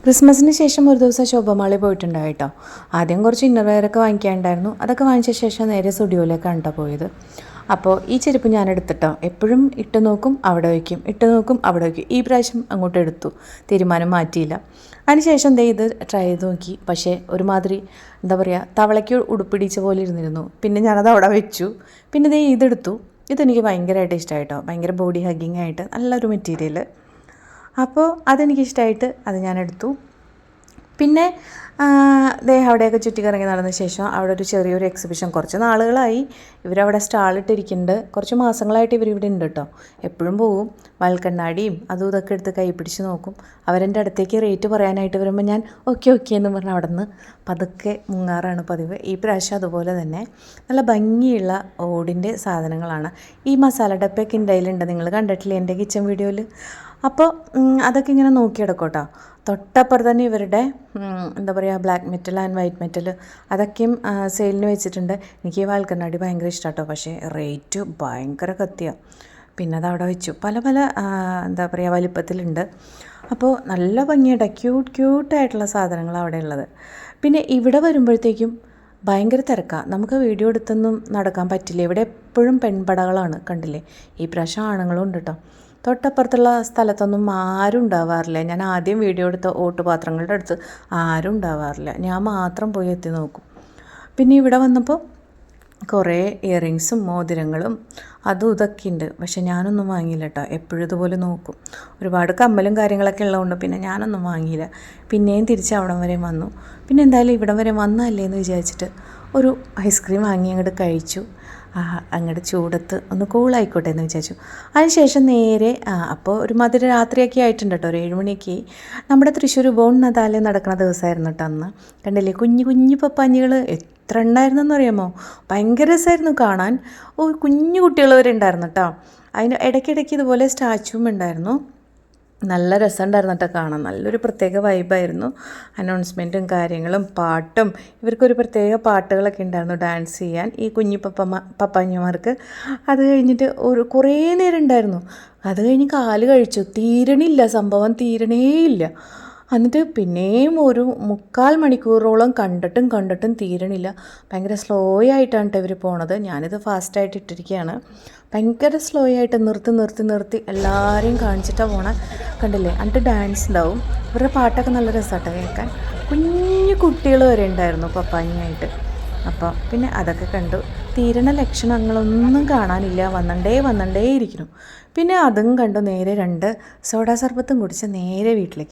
ക്രിസ്മസിന് ശേഷം ഒരു ദിവസം ശോഭമാളി പോയിട്ടുണ്ടായി കേട്ടോ. ആദ്യം കുറച്ച് ഇന്നർ വെയറൊക്കെ വാങ്ങിക്കാനുണ്ടായിരുന്നു. അതൊക്കെ വാങ്ങിച്ച ശേഷം നേരെ സ്റ്റുഡിയോയിലേക്കാണ് കേട്ടോ പോയത്. അപ്പോൾ ഈ ചെരുപ്പ് ഞാൻ എടുത്തിട്ടോ, എപ്പോഴും ഇട്ട് നോക്കും അവിടെ വയ്ക്കും, ഇട്ട് നോക്കും അവിടെ വയ്ക്കും. ഈ പ്രാവശ്യം അങ്ങോട്ട് എടുത്തു, തീരുമാനം മാറ്റിയില്ല. അതിനുശേഷം ദേ ഇത് ട്രൈ ചെയ്ത് നോക്കി. പക്ഷേ ഒരുമാതിരി എന്താ പറയുക, തവളയ്ക്ക് ഉടുപ്പിടിച്ച പോലെ ഇരുന്നിരുന്നു. പിന്നെ ഞാനത് അവിടെ വെച്ചു. പിന്നെ ദേ ഇതെടുത്തു. ഇതെനിക്ക് ഭയങ്കരമായിട്ട് ഇഷ്ടമായിട്ടോ, ഭയങ്കര ബോഡി ഹഗ്ഗിങ് ആയിട്ട് നല്ലൊരു മെറ്റീരിയൽ. അപ്പോൾ അതെനിക്കിഷ്ടമായിട്ട് അത് ഞാൻ എടുത്തു. പിന്നെ അവിടെയൊക്കെ ചുറ്റിക്കറങ്ങി നടന്ന ശേഷം അവിടെ ഒരു ചെറിയൊരു എക്സിബിഷൻ, കുറച്ച് നാളുകളായി ഇവരവിടെ സ്റ്റാളിട്ടിരിക്കുന്നുണ്ട്. കുറച്ച് മാസങ്ങളായിട്ട് ഇവരിവിടെ ഉണ്ട് കേട്ടോ. എപ്പോഴും പോവും, വൽക്കണ്ണാടിയും അതും ഇതൊക്കെ എടുത്ത് കൈ പിടിച്ച് നോക്കും. അവരെൻ്റെ അടുത്തേക്ക് റേറ്റ് പറയാനായിട്ട് വരുമ്പോൾ ഞാൻ ഓക്കെ ഓക്കെ എന്ന് പറഞ്ഞാൽ അവിടെ നിന്ന് പതുക്കെ മുങ്ങാറാണ് പതിവ്. ഈ പ്രാവശ്യം അതുപോലെ തന്നെ നല്ല ഭംഗിയുള്ള ഓടിൻ്റെ സാധനങ്ങളാണ്. ഈ മസാല ഡപ്പയൊക്കെ ഉണ്ടായിലുണ്ട്, നിങ്ങൾ കണ്ടിട്ടില്ലേ എൻ്റെ കിച്ചൺ വീഡിയോയിൽ. അപ്പോൾ അതൊക്കെ ഇങ്ങനെ നോക്കിയെടുക്കും കേട്ടോ. തൊട്ടപ്പുറത്ത് തന്നെ ഇവരുടെ എന്താ പറയുക, black metal and white metal അതൊക്കെയും സെയിലിന് വെച്ചിട്ടുണ്ട്. എനിക്ക് ഈ വാൽക്കണ്ണാടി ഭയങ്കര ഇഷ്ടമാണ് കേട്ടോ. പക്ഷേ റേറ്റ് ഭയങ്കര കത്തിയാണ്. പിന്നെ അത് അവിടെ വെച്ചു. പല പല എന്താ പറയുക വലിപ്പത്തിലുണ്ട്. അപ്പോൾ നല്ല ഭംഗിയായിട്ട് ക്യൂട്ടായിട്ടുള്ള സാധനങ്ങൾ അവിടെ ഉള്ളത്. പിന്നെ ഇവിടെ വരുമ്പോഴത്തേക്കും ഭയങ്കര തിരക്കാണ്. നമുക്ക് വീഡിയോ എടുത്തൊന്നും നടക്കാൻ പറ്റില്ല. ഇവിടെ എപ്പോഴും പെൺപടകളാണ്, കണ്ടില്ലേ. ഈ പ്രാവശ്യം ആണുങ്ങളും ഉണ്ട് കേട്ടോ. തൊട്ടപ്പുറത്തുള്ള സ്ഥലത്തൊന്നും ആരും ഉണ്ടാവാറില്ല. ഞാൻ ആദ്യം വീഡിയോ എടുത്ത ഓട്ടുപാത്രങ്ങളുടെ അടുത്ത് ആരും ഉണ്ടാവാറില്ല. ഞാൻ മാത്രം പോയി എത്തി നോക്കും. പിന്നെ ഇവിടെ വന്നപ്പോൾ കുറേ ഇയറിങ്സും മോതിരങ്ങളും അതും ഇതൊക്കെ ഉണ്ട്. പക്ഷെ ഞാനൊന്നും വാങ്ങിയില്ല കേട്ടോ. എപ്പോഴും ഇതുപോലെ നോക്കും. ഒരുപാട് കമ്മലും കാര്യങ്ങളൊക്കെ ഉള്ളതുകൊണ്ട് പിന്നെ ഞാനൊന്നും വാങ്ങിയില്ല. പിന്നെയും തിരിച്ച് അവിടം വരെ വന്നു. പിന്നെ എന്തായാലും ഇവിടം വരെ വന്നല്ലേ എന്ന് വിചാരിച്ചിട്ട് ഒരു ഐസ്ക്രീം വാങ്ങി അങ്ങോട്ട് കഴിച്ചു. അങ്ങോട്ട് ചൂടത്ത് ഒന്ന് കൂളായിക്കോട്ടെ എന്ന് വിചാരിച്ചു. അതിനുശേഷം നേരെ അപ്പോൾ ഒരുമാതിരി രാത്രിയൊക്കെ ആയിട്ടുണ്ട് കേട്ടോ, ഒരു 7 മണിയൊക്കെ. നമ്മുടെ തൃശ്ശൂർ ബോൺ നദാലെ നടക്കുന്ന ദിവസമായിരുന്നു കേട്ടോ അന്ന്. കണ്ടില്ലേ, കുഞ്ഞു കുഞ്ഞു പപ്പാഞ്ഞികൾ എത്ര ഉണ്ടായിരുന്നെന്ന് അറിയാമോ. ഭയങ്കര രസമായിരുന്നു കാണാൻ. കുഞ്ഞു കുട്ടികൾ വരെ ഉണ്ടായിരുന്നു കേട്ടോ. അതിന് ഇടയ്ക്കിടയ്ക്ക് ഇതുപോലെ സ്റ്റാച്ചുവും ഉണ്ടായിരുന്നു. നല്ല രസമുണ്ടായിരുന്നു കേട്ടോ കാണാൻ. നല്ലൊരു പ്രത്യേക വൈബായിരുന്നു. അനൗൺസ്മെൻറ്റും കാര്യങ്ങളും പാട്ടും. ഇവർക്കൊരു പ്രത്യേക പാട്ടുകളൊക്കെ ഉണ്ടായിരുന്നു ഡാൻസ് ചെയ്യാൻ ഈ കുഞ്ഞു പപ്പാഞ്ഞമാർക്ക്. അത് കഴിഞ്ഞിട്ട് കുറേ നേരം ഉണ്ടായിരുന്നു. അത് കഴിഞ്ഞ് കാല് കഴിച്ചു. തീരണില്ല സംഭവം, തീരണേയില്ല. എന്നിട്ട് പിന്നെയും ഒരു 3/4 മണിക്കൂറോളം കണ്ടിട്ടും തീരണില്ല. ഭയങ്കര സ്ലോ ആയിട്ടാണ് കേട്ടോ ഇവർ പോണത്. ഞാനിത് ഫാസ്റ്റായിട്ട് ഇട്ടിരിക്കുകയാണ്. ഭയങ്കര സ്ലോ ആയിട്ട് നിർത്തി എല്ലാവരെയും കാണിച്ചിട്ടാണ് പോണേ. കണ്ടില്ലേ, എന്നിട്ട് ഡാൻസ് ഉണ്ടാവും. ഇവരുടെ പാട്ടൊക്കെ നല്ല രസമാട്ടോ കേൾക്കാൻ. കുഞ്ഞു കുട്ടികൾ വരെ ഉണ്ടായിരുന്നു പപ്പാഞ്ഞായിട്ട്. അപ്പോൾ പിന്നെ അതൊക്കെ കണ്ടു. തീരണ ലക്ഷണങ്ങളൊന്നും കാണാനില്ല. വന്നണ്ടേ ഇരിക്കുന്നു. പിന്നെ അതും കണ്ടു നേരെ 2 സോഡാ സർബത്തും കുടിച്ച് നേരെ വീട്ടിലേക്ക്.